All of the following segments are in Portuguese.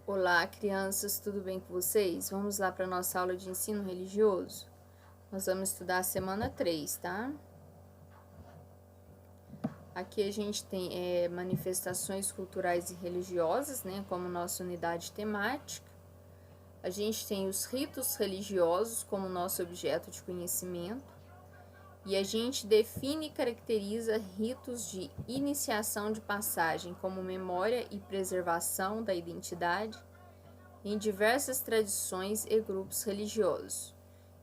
Olá, crianças, tudo bem com vocês? Vamos lá para a nossa aula de ensino religioso? Nós vamos estudar a semana 3, tá? Aqui a gente tem manifestações culturais e religiosas, né, como nossa unidade temática. A gente tem os ritos religiosos como nosso objeto de conhecimento. E a gente define e caracteriza ritos de iniciação de passagem como memória e preservação da identidade em diversas tradições e grupos religiosos.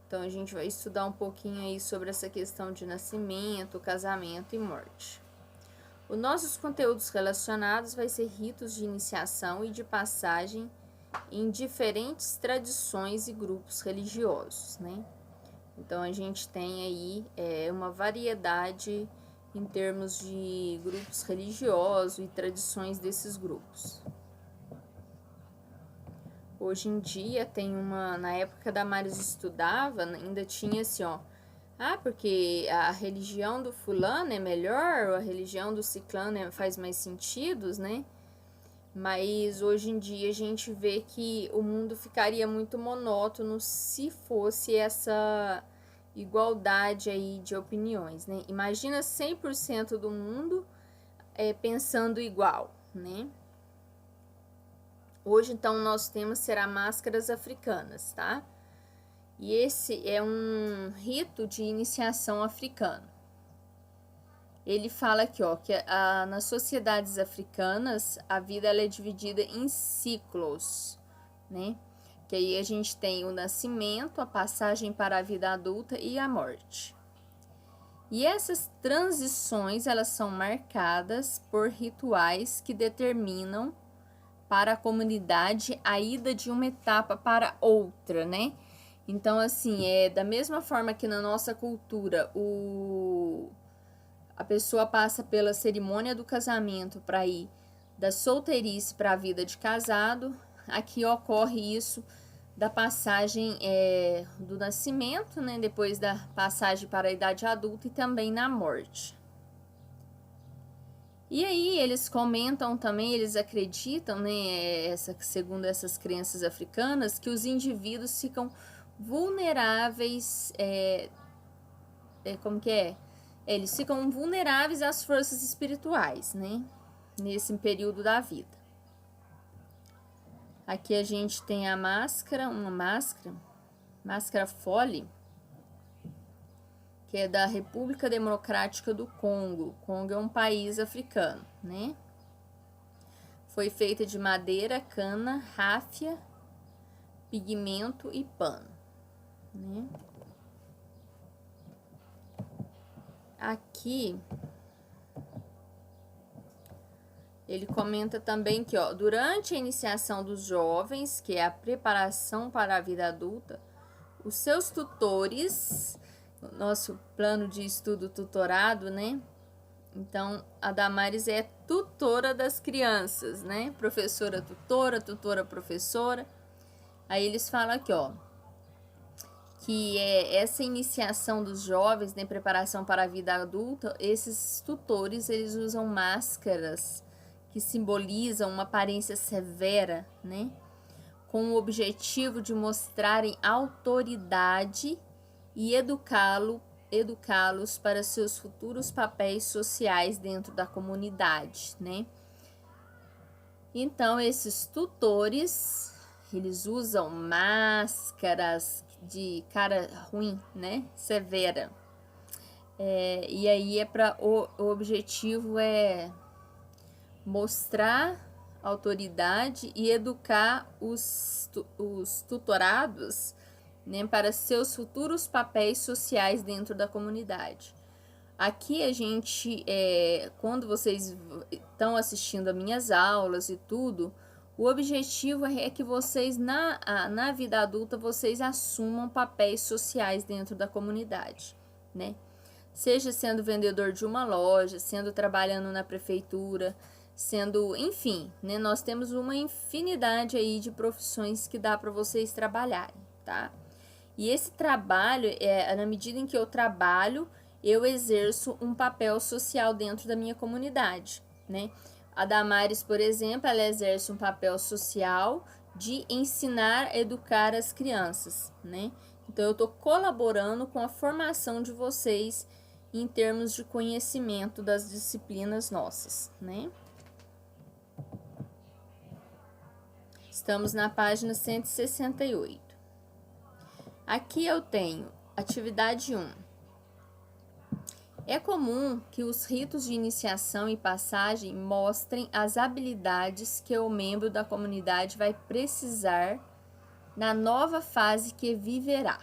Então a gente vai estudar um pouquinho aí sobre essa questão de nascimento, casamento e morte. Os nossos conteúdos relacionados vai ser ritos de iniciação e de passagem em diferentes tradições e grupos religiosos, né? Então a gente tem aí uma variedade em termos de grupos religiosos e tradições desses grupos. Hoje em dia tem na época da Maris estudava, ainda tinha assim, ó, porque a religião do fulano é melhor, ou a religião do ciclano faz mais sentidos, né? Mas hoje em dia a gente vê que o mundo ficaria muito monótono se fosse essa igualdade aí de opiniões, né? Imagina 100% do mundo pensando igual, né? Hoje, então, o nosso tema será máscaras africanas, tá? E esse é um rito de iniciação africano. Ele fala aqui, ó, que nas sociedades africanas a vida ela é dividida em ciclos, né? Que aí a gente tem o nascimento, a passagem para a vida adulta e a morte. E essas transições elas são marcadas por rituais que determinam para a comunidade a ida de uma etapa para outra, né? Então, assim, da mesma forma que na nossa cultura a pessoa passa pela cerimônia do casamento para ir da solteirice para a vida de casado, aqui ocorre isso da passagem do nascimento, né? Depois da passagem para a idade adulta e também na morte. E aí eles comentam também, eles acreditam, né, segundo essas crenças africanas, que os indivíduos ficam vulneráveis, como que é? Eles ficam vulneráveis às forças espirituais, né, nesse período da vida. Aqui a gente tem a máscara Fole, que é da República Democrática do Congo. O Congo é um país africano, né? Foi feita de madeira, cana, ráfia, pigmento e pano, né? Aqui ele comenta também que, ó, durante a iniciação dos jovens, que é a preparação para a vida adulta, os seus tutores, nosso plano de estudo tutorado, né? Então, a Damares é tutora das crianças, né? Professora tutora, tutora professora. Aí eles falam aqui, ó, que essa iniciação dos jovens, né, preparação para a vida adulta, esses tutores, eles usam máscaras que simbolizam uma aparência severa, né? Com o objetivo de mostrarem autoridade e educá-los para seus futuros papéis sociais dentro da comunidade, né? Então, esses tutores, eles usam máscaras de cara ruim, né? Severa. E aí o objetivo é mostrar autoridade e educar os tutorados, né, para seus futuros papéis sociais dentro da comunidade. Aqui a gente, quando vocês estão assistindo a minhas aulas e tudo, o objetivo é que vocês, na vida adulta, vocês assumam papéis sociais dentro da comunidade, né? Seja sendo vendedor de uma loja, sendo trabalhando na prefeitura, sendo, enfim, né? Nós temos uma infinidade aí de profissões que dá para vocês trabalharem, tá? E esse trabalho, na medida em que eu trabalho, eu exerço um papel social dentro da minha comunidade, né? A Damares, por exemplo, ela exerce um papel social de ensinar, educar as crianças, né? Então, eu estou colaborando com a formação de vocês em termos de conhecimento das disciplinas nossas, né? Estamos na página 168. Aqui eu tenho atividade 1. É comum que os ritos de iniciação e passagem mostrem as habilidades que o membro da comunidade vai precisar na nova fase que viverá.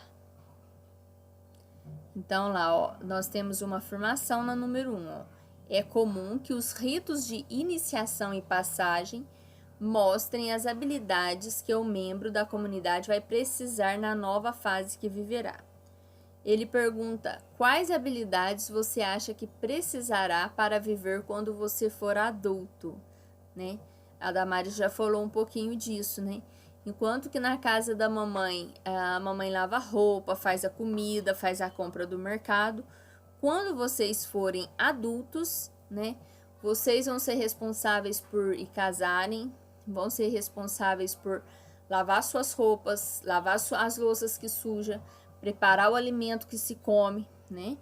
Então, lá, ó, nós temos uma afirmação na número 1. Ó. É comum que os ritos de iniciação e passagem mostrem as habilidades que o membro da comunidade vai precisar na nova fase que viverá. Ele pergunta: quais habilidades você acha que precisará para viver quando você for adulto, né? A Damares já falou um pouquinho disso, né? Enquanto que na casa da mamãe, a mamãe lava a roupa, faz a comida, faz a compra do mercado. Quando vocês forem adultos, né? Vocês vão ser responsáveis por ir casarem, vão ser responsáveis por lavar suas roupas, lavar as louças que suja, preparar o alimento que se come, né?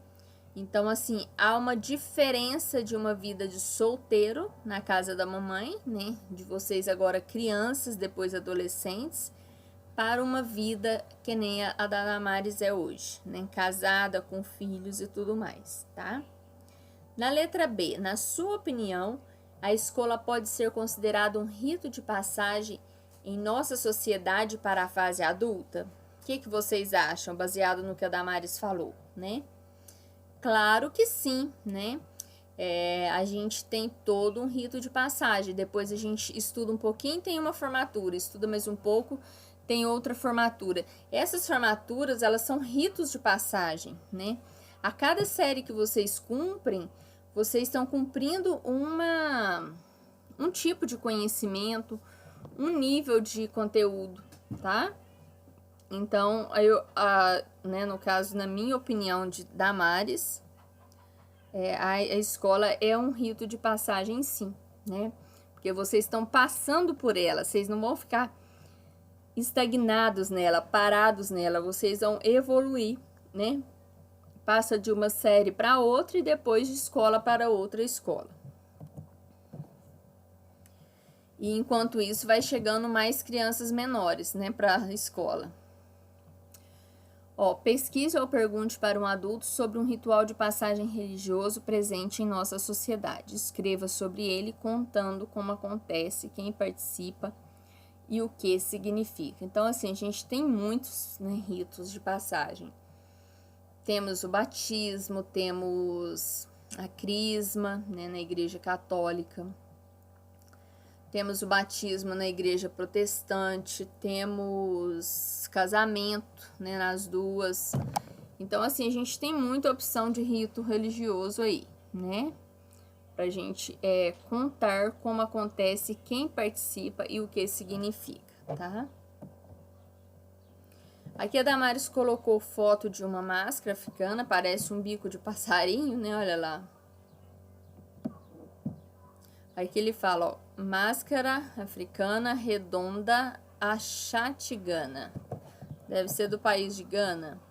Então, assim, há uma diferença de uma vida de solteiro na casa da mamãe, né? De vocês agora crianças, depois adolescentes, para uma vida que nem a da Damares é hoje, né? Casada, com filhos e tudo mais, tá? Na letra B, na sua opinião, a escola pode ser considerada um rito de passagem em nossa sociedade para a fase adulta? O que vocês acham, baseado no que a Damares falou, né? Claro que sim, né? A gente tem todo um rito de passagem. Depois a gente estuda um pouquinho, tem uma formatura. Estuda mais um pouco, tem outra formatura. Essas formaturas, elas são ritos de passagem, né? A cada série que vocês cumprem, vocês estão cumprindo um tipo de conhecimento, um nível de conteúdo, tá? Então, né, no caso, na minha opinião de Damares, a escola é um rito de passagem, sim, né? Porque vocês estão passando por ela, vocês não vão ficar estagnados nela, parados nela, vocês vão evoluir, né? Passa de uma série para outra e depois de escola para outra escola. E enquanto isso, vai chegando mais crianças menores, né, para a escola. Ó, pesquise ou pergunte para um adulto sobre um ritual de passagem religioso presente em nossa sociedade. Escreva sobre ele, contando como acontece, quem participa e o que significa. Então, assim, a gente tem muitos, né, ritos de passagem. Temos o batismo, temos a crisma, né, na Igreja Católica. Temos o batismo na igreja protestante, temos casamento, né, nas duas. Então, assim, a gente tem muita opção de rito religioso aí, né? Pra gente contar como acontece, quem participa e o que significa, tá? Aqui a Damares colocou foto de uma máscara africana, parece um bico de passarinho, né? Olha lá. Aqui ele fala, ó, máscara africana redonda achatigana. Deve ser do país de Gana.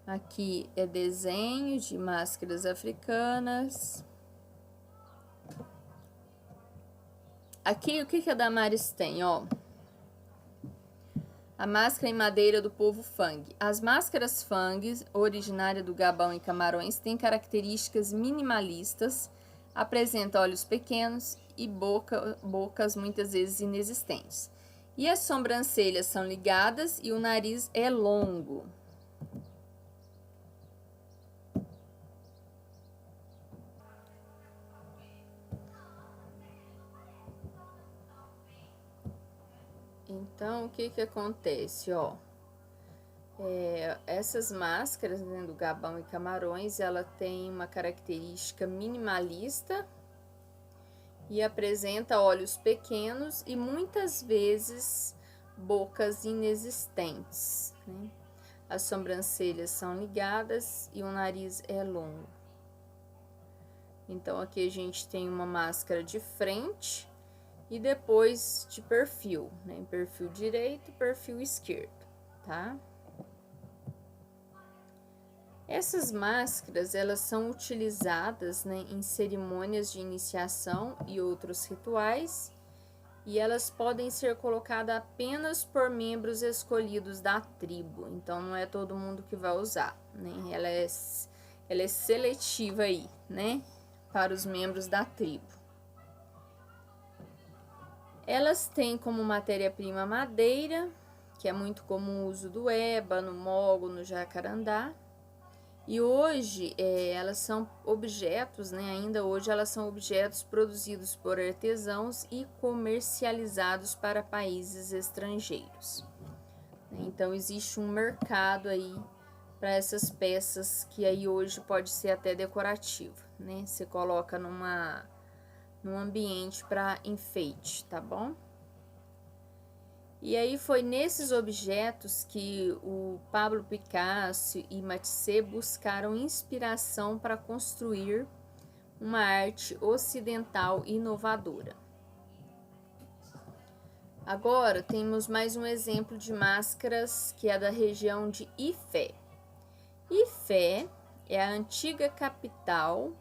Aqui é desenho de máscaras africanas. Aqui o que a Damares tem, ó? A máscara em madeira do povo Fang. As máscaras Fang, originária do Gabão e Camarões, têm características minimalistas, apresenta olhos pequenos e bocas muitas vezes inexistentes. E as sobrancelhas são ligadas e o nariz é longo. Então, o que acontece, ó? Essas máscaras, né, do Gabão e Camarões, ela tem uma característica minimalista e apresenta olhos pequenos e muitas vezes bocas inexistentes, né? As sobrancelhas são ligadas e o nariz é longo. Então, aqui a gente tem uma máscara de frente e depois de perfil, né? Perfil direito, perfil esquerdo, tá? Essas máscaras, elas são utilizadas, né, em cerimônias de iniciação e outros rituais, e elas podem ser colocadas apenas por membros escolhidos da tribo. Então, não é todo mundo que vai usar, né? Ela é seletiva aí, né, para os membros da tribo. Elas têm como matéria-prima madeira, que é muito comum o uso do ébano, mogno, jacarandá. E hoje elas são objetos, né? Ainda hoje elas são objetos produzidos por artesãos e comercializados para países estrangeiros. Então existe um mercado aí para essas peças que aí hoje pode ser até decorativa, né? Você coloca num ambiente para enfeite, tá bom? E aí foi nesses objetos que o Pablo Picasso e Matisse buscaram inspiração para construir uma arte ocidental inovadora. Agora temos mais um exemplo de máscaras que é da região de Ifé. Ifé é a antiga capital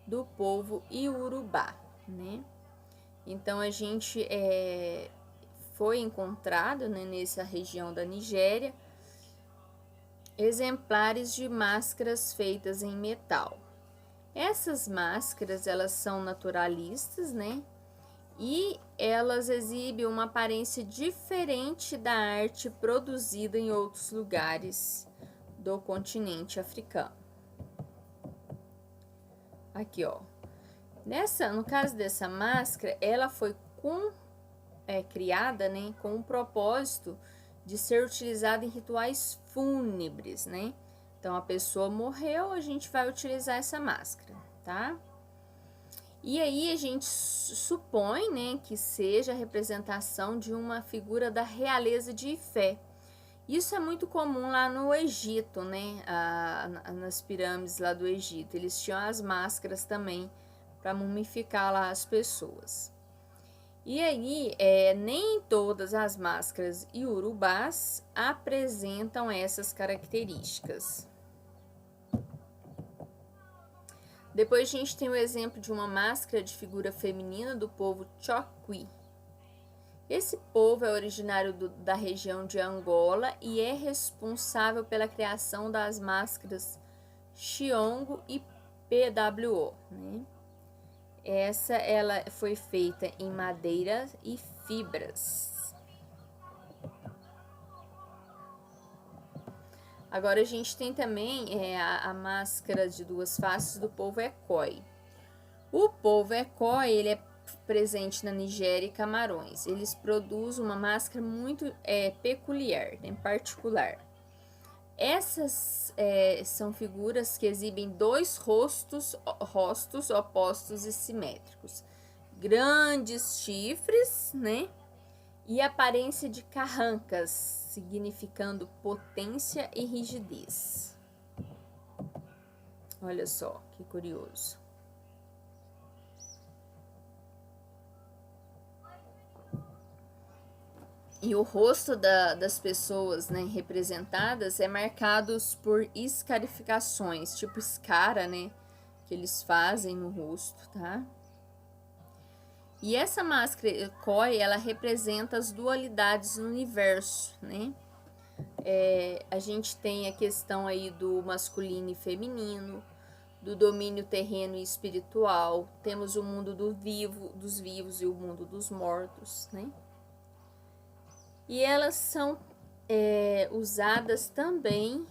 do povo Iorubá, né? Então a gente foi encontrado, né, nessa região da Nigéria, exemplares de máscaras feitas em metal. Essas máscaras, elas são naturalistas, né? E elas exibem uma aparência diferente da arte produzida em outros lugares do continente africano. Aqui, ó. No caso dessa máscara, ela foi criada, né, com o propósito de ser utilizada em rituais fúnebres, né? Então, a pessoa morreu, a gente vai utilizar essa máscara, tá? E aí a gente supõe, né, que seja a representação de uma figura da realeza de Ifé. Isso é muito comum lá no Egito, né? Nas pirâmides lá do Egito. Eles tinham as máscaras também para mumificar lá as pessoas. E aí, nem todas as máscaras iorubás apresentam essas características. Depois a gente tem o exemplo de uma máscara de figura feminina do povo Chokwi. Esse povo é originário da região de Angola e é responsável pela criação das máscaras Xiongo e PWO, né? Ela foi feita em madeira e fibras. Agora a gente tem também a máscara de duas faces do povo Ekoi. O povo Ekoi, ele é presente na Nigéria e Camarões. Eles produzem uma máscara muito peculiar, em particular. Essas são figuras que exibem dois rostos opostos e simétricos, grandes chifres, né? E aparência de carrancas, significando potência e rigidez. Olha só que curioso. E o rosto das pessoas, né, representadas é marcados por escarificações, tipo escara, né, que eles fazem no rosto, tá? E essa máscara Koi, ela representa as dualidades no universo, né? A gente tem a questão aí do masculino e feminino, do domínio terreno e espiritual, temos o mundo dos vivos e o mundo dos mortos, né? E elas são usadas também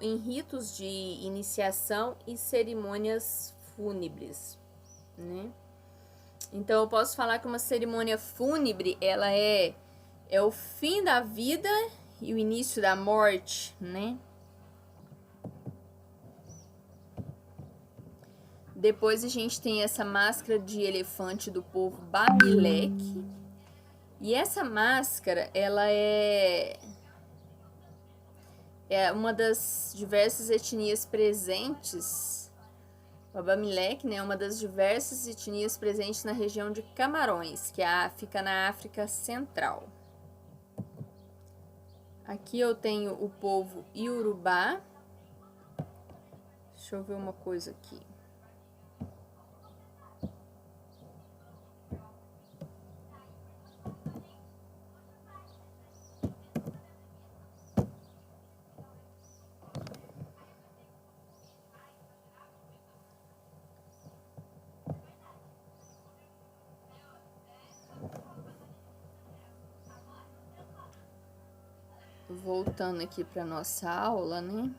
em ritos de iniciação e cerimônias fúnebres, né? Então, eu posso falar que uma cerimônia fúnebre, ela é o fim da vida e o início da morte, né? Depois a gente tem essa máscara de elefante do povo Bamileke. E essa máscara, ela é uma das diversas etnias presentes O Abamilek, né, é uma das diversas etnias presentes na região de Camarões, que fica na África Central. Aqui eu tenho o povo Iorubá. Deixa eu ver uma coisa aqui. Voltando aqui para nossa aula, né?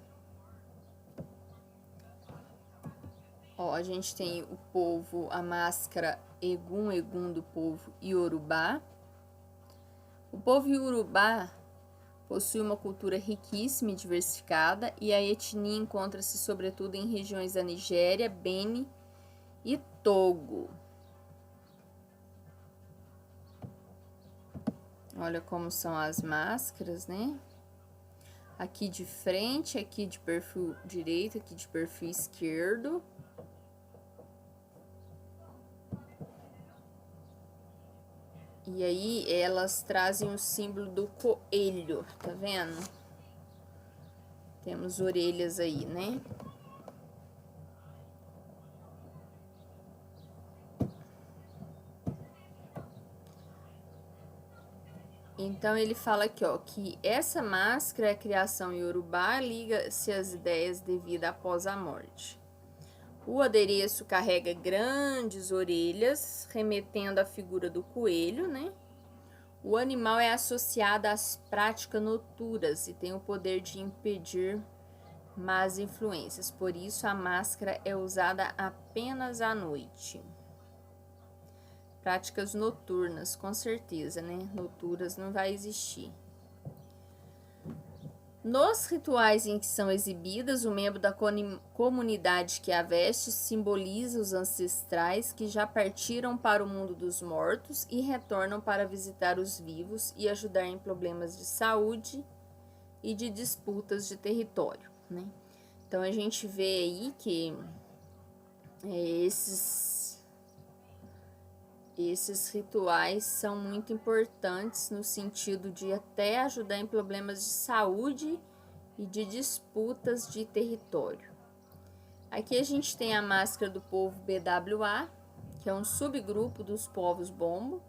Ó, a gente tem o povo, a máscara Egum do povo Iorubá. O povo Iorubá possui uma cultura riquíssima e diversificada, e a etnia encontra-se sobretudo em regiões da Nigéria, Beni e Togo. Olha como são as máscaras, né? Aqui de frente, aqui de perfil direito, aqui de perfil esquerdo. E aí elas trazem o símbolo do coelho, tá vendo? Temos orelhas aí, né? Então ele fala aqui, ó, que essa máscara é a criação iorubá, liga-se às ideias de vida após a morte. O adereço carrega grandes orelhas, remetendo à figura do coelho, né? O animal é associado às práticas noturnas e tem o poder de impedir más influências. Por isso, a máscara é usada apenas à noite. Práticas noturnas, com certeza, né? Noturnas não vai existir. Nos rituais em que são exibidas, o membro da comunidade que a veste simboliza os ancestrais que já partiram para o mundo dos mortos e retornam para visitar os vivos e ajudar em problemas de saúde e de disputas de território, né? Então a gente vê aí que esses rituais são muito importantes no sentido de até ajudar em problemas de saúde e de disputas de território. Aqui a gente tem a máscara do povo BWA, que é um subgrupo dos povos Bombo.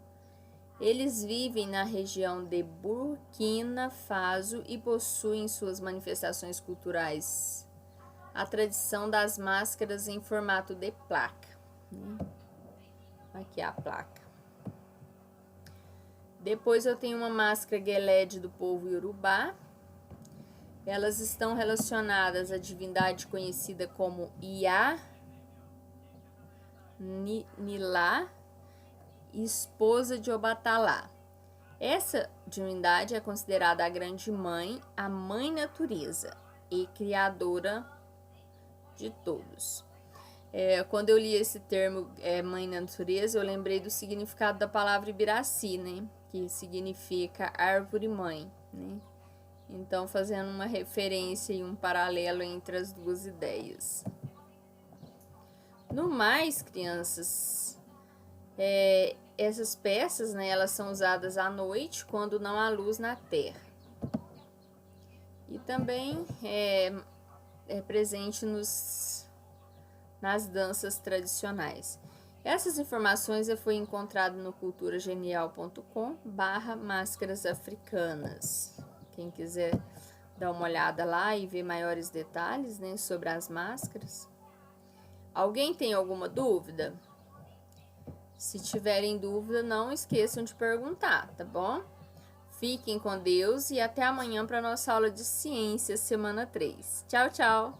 Eles vivem na região de Burkina Faso e possuem suas manifestações culturais a tradição das máscaras em formato de placa, né? Aqui é a placa. Depois eu tenho uma máscara Gelede do povo Iorubá. Elas estão relacionadas à divindade conhecida como Ia Nilá, esposa de Obatalá. Essa divindade é considerada a grande mãe, a mãe natureza e criadora de todos. Quando eu li esse termo mãe natureza, eu lembrei do significado da palavra Ibiraci, né? Que significa árvore mãe, né? Então, fazendo uma referência e um paralelo entre as duas ideias. No mais, crianças, essas peças, né, elas são usadas à noite quando não há luz na terra. E também é presente nas danças tradicionais. Essas informações foi encontrado no culturagenial.com/máscaras africanas. Quem quiser dar uma olhada lá e ver maiores detalhes, né, sobre as máscaras. Alguém tem alguma dúvida? Se tiverem dúvida, não esqueçam de perguntar, tá bom? Fiquem com Deus e até amanhã para nossa aula de ciências, semana 3. Tchau, tchau!